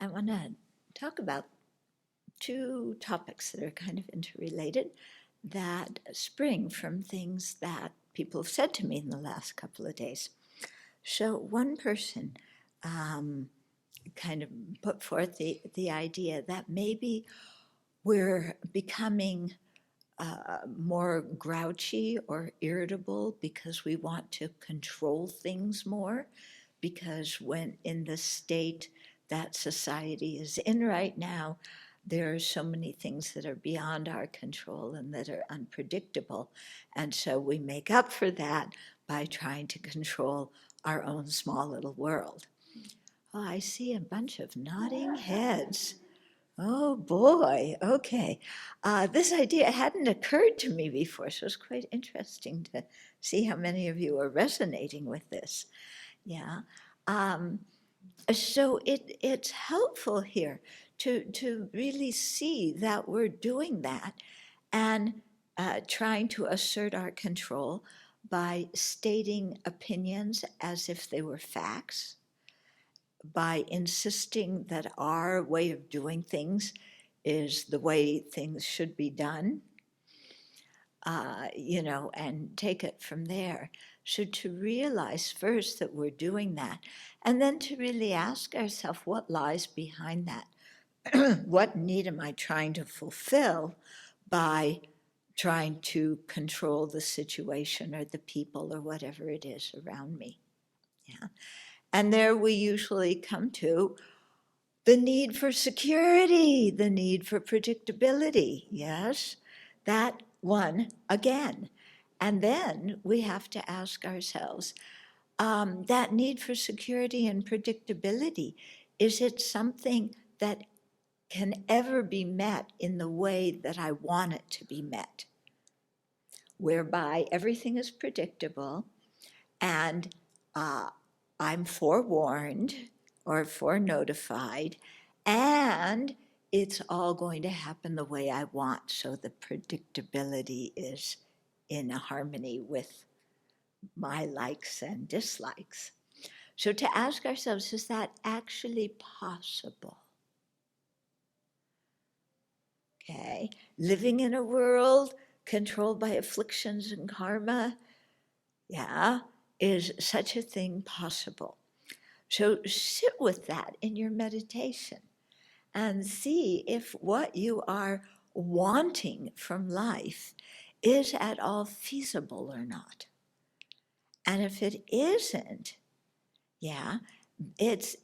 I want to talk about two topics that are kind of interrelated that spring from things that people have said to me in the last couple of days. So one person kind of put forth the idea that maybe we're becoming more grouchy or irritable because we want to control things more, because when in the state that society is in right now, there are so many things that are beyond our control and that are unpredictable. And so we make up for that by trying to control our own small little world. Oh, I see a bunch of nodding heads. Oh boy, okay. This idea hadn't occurred to me before, so it's quite interesting to see how many of you are resonating with this. Yeah. Um, so it's helpful here to really see that we're doing that and trying to assert our control by stating opinions as if they were facts, by insisting that our way of doing things is the way things should be done, and take it from there. So to realize first that we're doing that, and then to really ask ourselves what lies behind that. What need am I trying to fulfill by trying to control the situation or the people or whatever it is around me? Yeah. And there we usually come to the need for security, the need for predictability. Yes, that one again. And then we have to ask ourselves, that need for security and predictability, is it something that can ever be met in the way that I want it to be met, whereby everything is predictable and I'm forewarned or forenotified, and it's all going to happen the way I want. So the predictability is in harmony with my likes and dislikes. So to ask ourselves, is that actually possible? Okay, living in a world controlled by afflictions and karma, yeah, is such a thing possible? So sit with that in your meditation and see if what you are wanting from life is at all feasible or not. And if it isn't, yeah, it's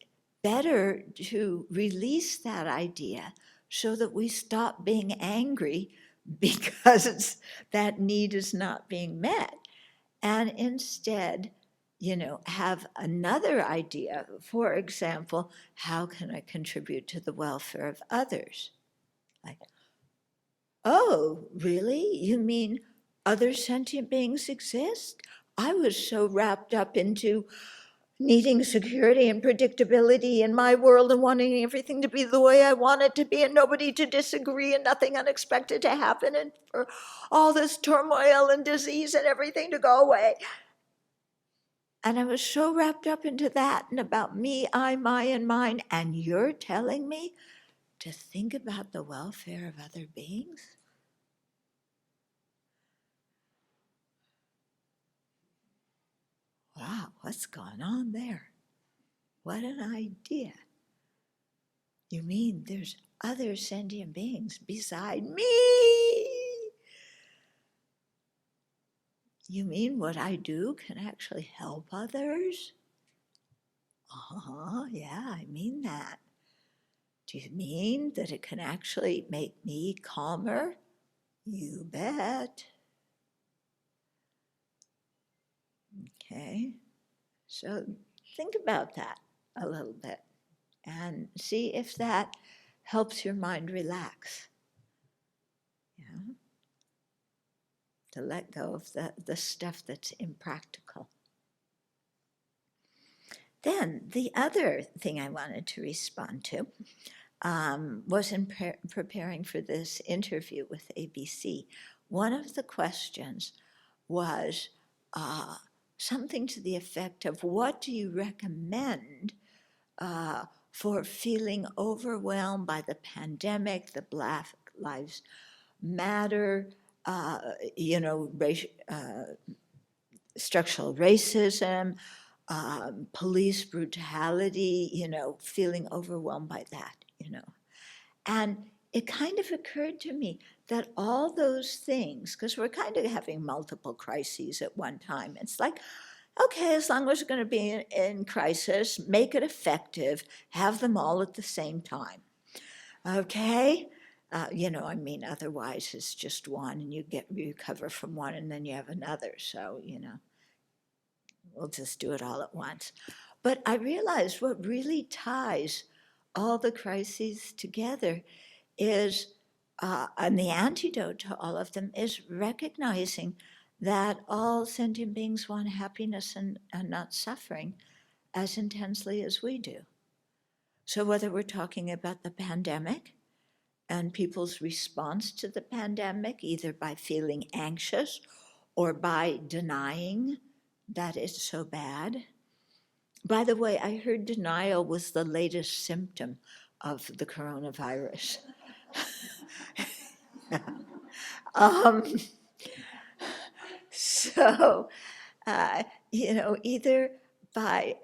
better to release that idea so that we stop being angry because that need is not being met, and instead, have another idea. For example, how can I contribute to the welfare of others? Like, oh, really? You mean other sentient beings exist? I was so wrapped up into needing security and predictability in my world and wanting everything to be the way I want it to be and nobody to disagree and nothing unexpected to happen and for all this turmoil and disease and everything to go away. And I was so wrapped up into that and about me, I, my, and mine. And you're telling me to think about the welfare of other beings? Wow, what's going on there? What an idea. You mean there's other sentient beings beside me? You mean what I do can actually help others? Yeah, I mean that. Do you mean that it can actually make me calmer? You bet. Okay, so think about that a little bit and see if that helps your mind relax. Yeah, to let go of the stuff that's impractical. Then the other thing I wanted to respond to was in preparing for this interview with ABC. One of the questions was something to the effect of, what do you recommend for feeling overwhelmed by the pandemic, the Black Lives Matter, structural racism, police brutality, feeling overwhelmed by that. And it kind of occurred to me that all those things, because we're kind of having multiple crises at one time, it's like, okay, as long as we're going to be in crisis, make it effective, have them all at the same time. Okay? Otherwise it's just one and you recover from one and then you have another. So, we'll just do it all at once. But I realized what really ties all the crises together is, and the antidote to all of them is recognizing that all sentient beings want happiness and not suffering as intensely as we do. So whether we're talking about the pandemic and people's response to the pandemic, either by feeling anxious or by denying that it's so bad. By the way, I heard denial was the latest symptom of the coronavirus. um, so, either by,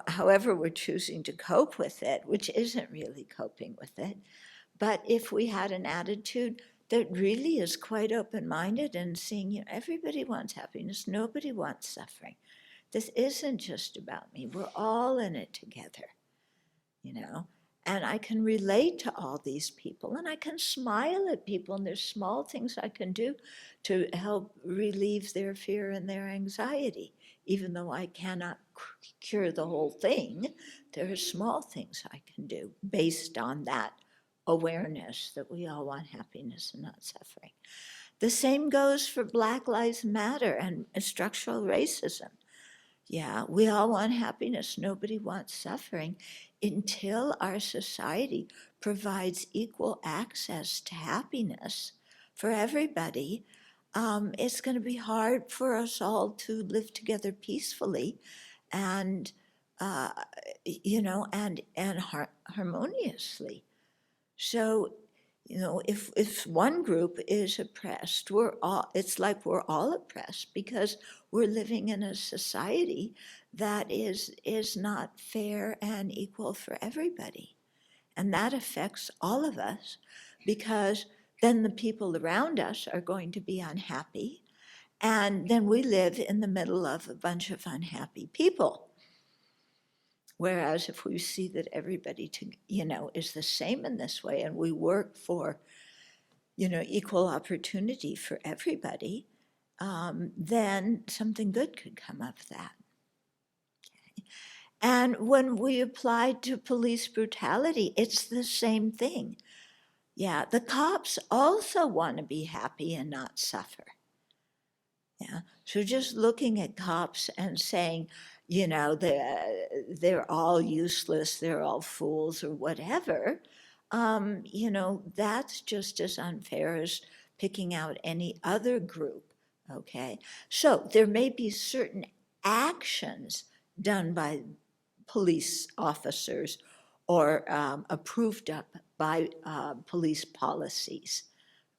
however we're choosing to cope with it, which isn't really coping with it, but if we had an attitude that really is quite open-minded and seeing, everybody wants happiness, nobody wants suffering. This isn't just about me. We're all in it together, and I can relate to all these people and I can smile at people and there's small things I can do to help relieve their fear and their anxiety. Even though I cannot cure the whole thing, there are small things I can do based on that awareness that we all want happiness and not suffering. The same goes for Black Lives Matter and structural racism. Yeah, we all want happiness. Nobody wants suffering until our society provides equal access to happiness for everybody. It's going to be hard for us all to live together peacefully and, harmoniously. So, if one group is oppressed, it's like we're all oppressed because we're living in a society that is not fair and equal for everybody. And that affects all of us because then the people around us are going to be unhappy. And then we live in the middle of a bunch of unhappy people. Whereas if we see that everybody, is the same in this way and we work for, equal opportunity for everybody, then something good could come of that. Okay. And when we apply to police brutality, it's the same thing. Yeah, the cops also want to be happy and not suffer. Yeah, so just looking at cops and saying, they're all useless, they're all fools or whatever, that's just as unfair as picking out any other group, okay? So there may be certain actions done by police officers or approved up by police policies,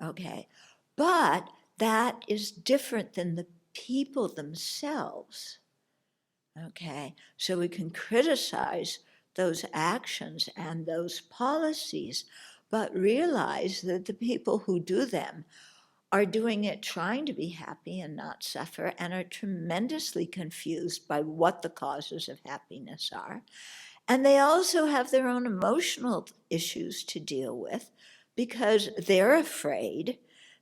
okay? But that is different than the people themselves, okay? So we can criticize those actions and those policies, but realize that the people who do them are doing it trying to be happy and not suffer and are tremendously confused by what the causes of happiness are. And they also have their own emotional issues to deal with because they're afraid.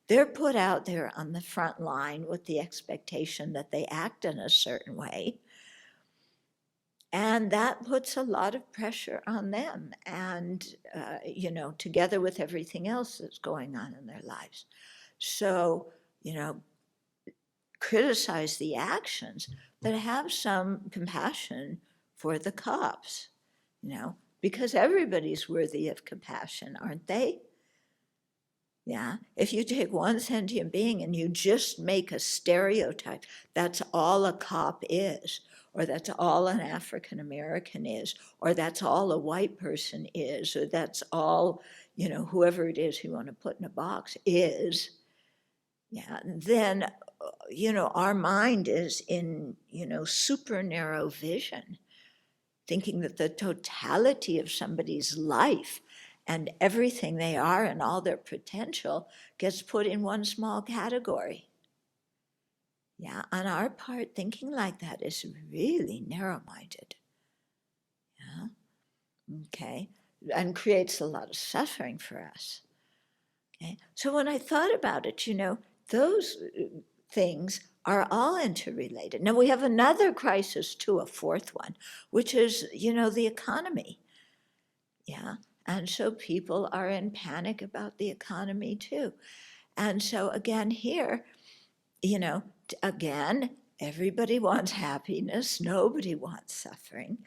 They're put out there on the front line with the expectation that they act in a certain way. And that puts a lot of pressure on them and, together with everything else that's going on in their lives. So, criticize the actions, but have some compassion for the cops, because everybody's worthy of compassion, aren't they? Yeah, if you take one sentient being and you just make a stereotype, that's all a cop is, or that's all an African American is, or that's all a white person is, or that's all, whoever it is you want to put in a box is, yeah, then, our mind is in, super narrow vision, thinking that the totality of somebody's life and everything they are and all their potential gets put in one small category. Yeah, on our part, thinking like that is really narrow-minded. Yeah, okay, and creates a lot of suffering for us. Okay, so when I thought about it, those things are all interrelated. Now we have another crisis too, a fourth one, which is, the economy. Yeah. And so people are in panic about the economy too. And so again, here, again, everybody wants happiness, nobody wants suffering.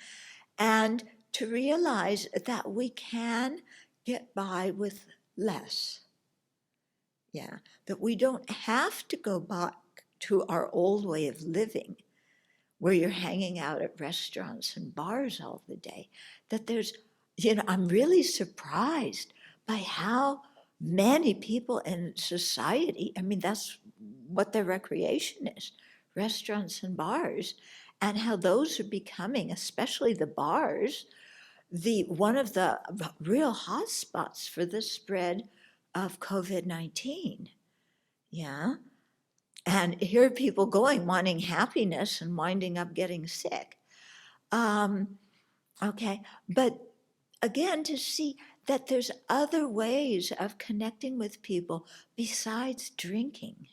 And to realize that we can get by with less. Yeah. That we don't have to go back to our old way of living where you're hanging out at restaurants and bars all the day. That there's, I'm really surprised by how many people in society, I mean, that's what their recreation is, restaurants and bars, and how those are becoming, especially the bars, one of the real hot spots for the spread of COVID-19. Yeah. And here are people going, wanting happiness and winding up getting sick. Okay, but again, to see that there's other ways of connecting with people besides drinking.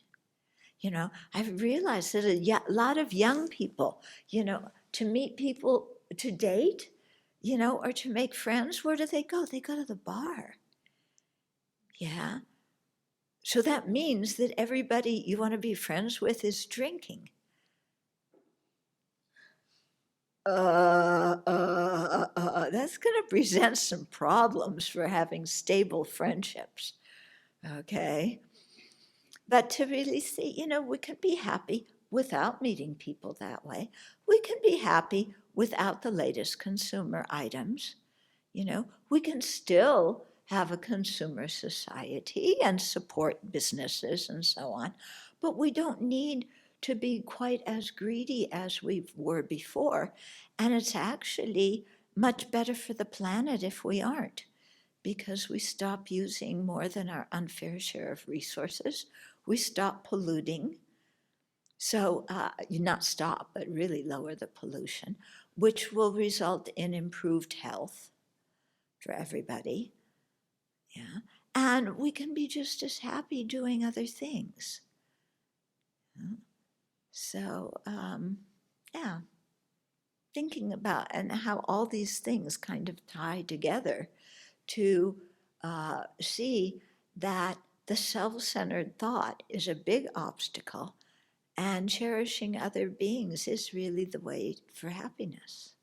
I've realized that a lot of young people, to meet people, to date, or to make friends, where do they go? They go to the bar. Yeah. So that means that everybody you want to be friends with is drinking. That's going to present some problems for having stable friendships. Okay. But to really see, we can be happy without meeting people that way. We can be happy without the latest consumer items. We can still have a consumer society and support businesses and so on, but we don't need to be quite as greedy as we were before. And it's actually much better for the planet if we aren't, because we stop using more than our unfair share of resources. We stop polluting. So not stop, but really lower the pollution, which will result in improved health for everybody. Yeah. And we can be just as happy doing other things. Yeah. So, yeah, thinking about and how all these things kind of tie together to see that the self-centered thought is a big obstacle, and cherishing other beings is really the way for happiness.